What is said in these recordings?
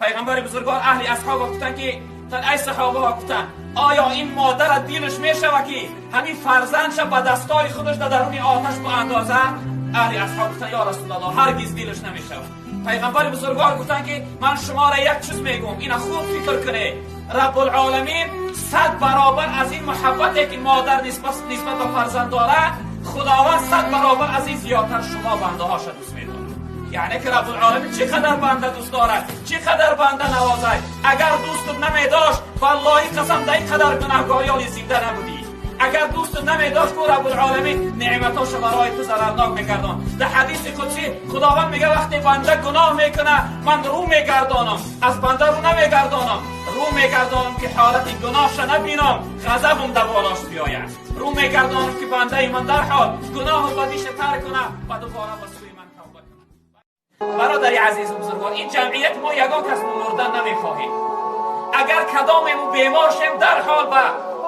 پیغمبر بزرگوار اهل اصحاب گفتن که ای صحابه ها گفتن آیا این مادر دلش میشوه که همین فرزندش به دستای خودش در درون آتش با اندازه؟ اهل اصحاب گفتن یا رسول الله هرگز دلش نمیشوه. پیغمبر بزرگوار گفتن که من شما را یک چیز میگم اینا خوب فکر کنه، رب العالمین 100 برابر از این محبتی که مادر نسبت به فرزند داره خداوند 100 برابر از این زیادتر شما بنده هاش دوست می‌داره. یعنی که رب العالمین چقدر بنده دوست دارد، چقدر بنده نوازد. اگر دوست نمی‌داشت والله قسم در این قدر گناهکاری زنده نبودی. اگر دوست نمی‌داشت که رب العالمین نعمتاش برای تو ضررناک می‌گردان. در حدیث قدسی خداوند میگه وقتی بنده گناه میکنه من رو میگردانم، از بنده رو نمیگردانم، رو میگردانم که حالت گناهش نبینم، غضبم در بالاش بیاید. رو میگردانم که بنده من در حال گناه و بدیش ترک کنه و دوباره به سوی من توبه کنه. برادر عزیز و بزرگوار، این جمعیت ما یگان کس مردن نمیخواهیم. اگر کداممون بیمار شیم در حال به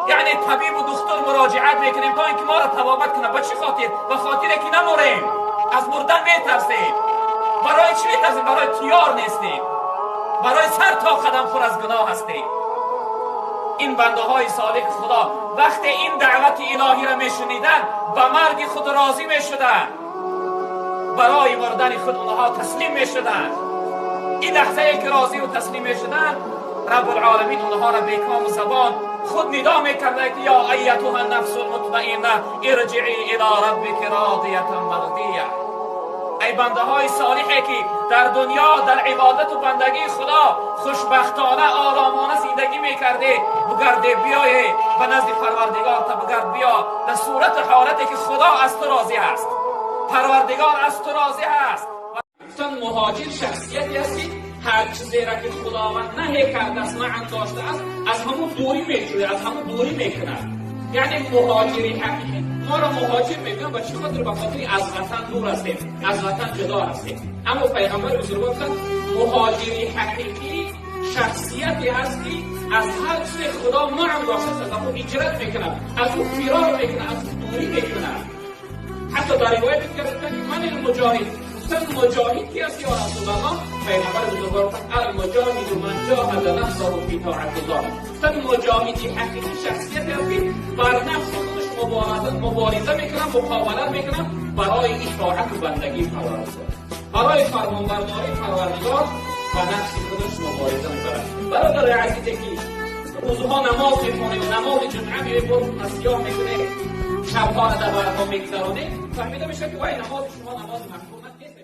یعنی طبیب و دکتر مراجعت میکنیم تا اینکه ما را توبت کنه. به چه خاطر؟ به خاطر که نمریم، از مردن میترسیم. برای چی میترسیم؟ برای تیار نیستیم، برای سر تا قدم پر از گناه هستیم. این بنده های صالح خدا وقتی این دعوت الهی را میشنیدن به مرگ خود راضی میشدن، برای مردن خود اونها تسلیم میشدن. این لحظه که راضی و تسلیم میشدن رب العالمین اونها را به کام زبان خود ندا میکرده که یا ایتها النفس المطمئنه ارجعی الی ربک راضیه مرضیه. ای بنده های صالحی که در دنیا در عبادت و بندگی خدا خوشبختانه آرامانه زندگی میکرده، بگرده بیای به نزد پروردگار تا بگرد بیا در صورت حالتی که خدا از تو راضی است، پروردگار از تو راضی است. گفتن مهاجر شخصیتی است که هر چیزی را که خداوند نهی کرده است، نه داشته است، از همون دوری میجوید، از همون دوری میکنه. یعنی مهاجری حقیقی ما را مهاجر میگن به چه خاطر؟ به خاطر از وطن دور هستیم، از وطن جدا هستیم. اما پیغمبر بزرگوار گفتن مهاجری حقیقی شخصیتی هست که از هر چیز خدا معم داشته است، از همون هجرت میکنه، از اون فرار میکنه، از اون دوری میکنه. حتی در روایت کرده که من المجاهد، مجاهد کی است یا رسول الله؟ پیغمبر بزرگوار گفتن المجاهد من جاهد نفسه فی طاعت الله. گفتن مجاهدی حقیقی شخصیتی است که بر نفس خودش مبارزه میکنه، مقاومت میکنه برای اطاعت و بندگی پروردگار، برای فرمانبرداری پروردگار و نفس خودش مبارزه میکنه. برادر عزیزی که روزها نماز میخونه، نماز جمعه میبره نسیان میکنه، شبها در برها میگذرونه، فهمیده میشه که وای نماز شما نماز مفهومت نیست.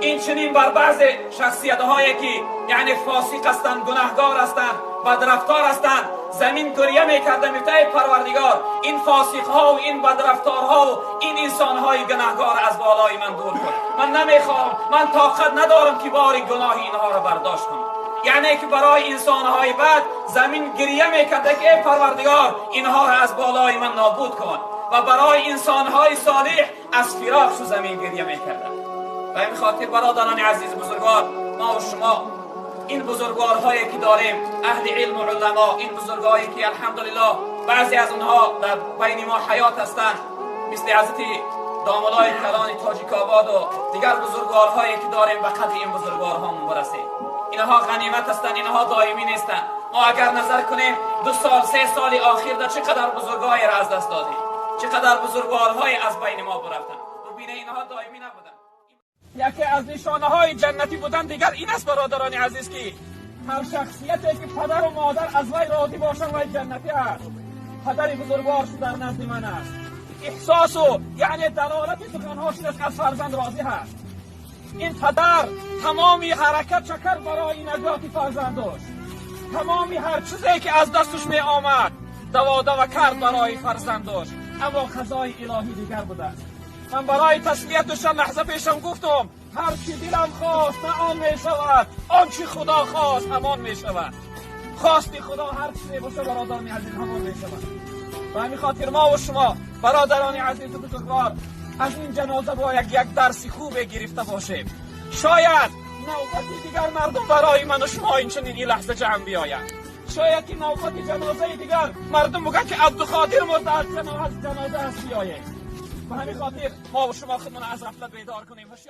این چنین بر بعض شخصیت هایی که یعنی فاسق هستند، گناهگار هستند، بدرفتار هستند زمین گریه میکرده میگه ای پروردگار این فاسق ها و این بدرفتار ها و این انسان های گناهگار از بالای من دور کن. من نمیخوام، من طاقت ندارم که بار گناه اینها را برداشت کنم. یعنی که برای انسان های بد زمین گریه میکرده که ای پروردگار اینها را از بالای من نابود کن، و برای انسان های صالح از فراق سو زمین گریه میکرده. و این خاطر برادران عزیز بزرگوار، ما و شما این بزرگوارهایی که داریم اهل علم و علما، این بزرگایی که الحمدلله بعضی از اونها در بین ما حیات هستند، مثل حضرت داملای کلان تاجیک‌آباد و دیگر بزرگوارهایی که داریم، به قدر این بزرگوارهامون برسیم. اینها غنیمت هستند، اینها دائمی نیستند. ما اگر نظر کنیم 2 سال 3 سال اخیر در چقدر بزرگایی را از دست دادیم، چقدر بزرگوارهایی از بین ما برفتند. ببینید اینها دائمی نبودند. یکی از نشانه‌های جنتی بودن دیگر این است برادران عزیز که هر شخصیتی که پدر و مادر از وی راضی باشند وی جنتی است. پدر بزرگوارش در نزد من است. احساس و یعنی دلالت سخنهاش از فرزند راضی است. این پدر تمامی حرکت شکر برای نجات فرزند داشت. تمامی هر چیزی که از دستش می آمد دوا کرد برای فرزند داشت. اما قضای الهی دیگر بوده. من برای تسلیتش لحظه پیشم گفتم هر چی دلم خواست نه آن می شود، آن چی خدا خواست همان می شود. خواستی خدا هر چیزی باشه برادران عزیز همان می شود. و همین خاطر ما و شما برادران عزیز و بزرگوار از این جنازه باید یک درس خوب گرفته باشیم. شاید نوبتی دیگر مردم برای من و شما این چنین این لحظه جمع بیاید. شاید که نوبتی جنازه دیگر مردم بگن که عبدالقادر مرده از جنازه هست بیاید. به همین خاطر ما و شما خودمون از غفلت بیدار کنیم.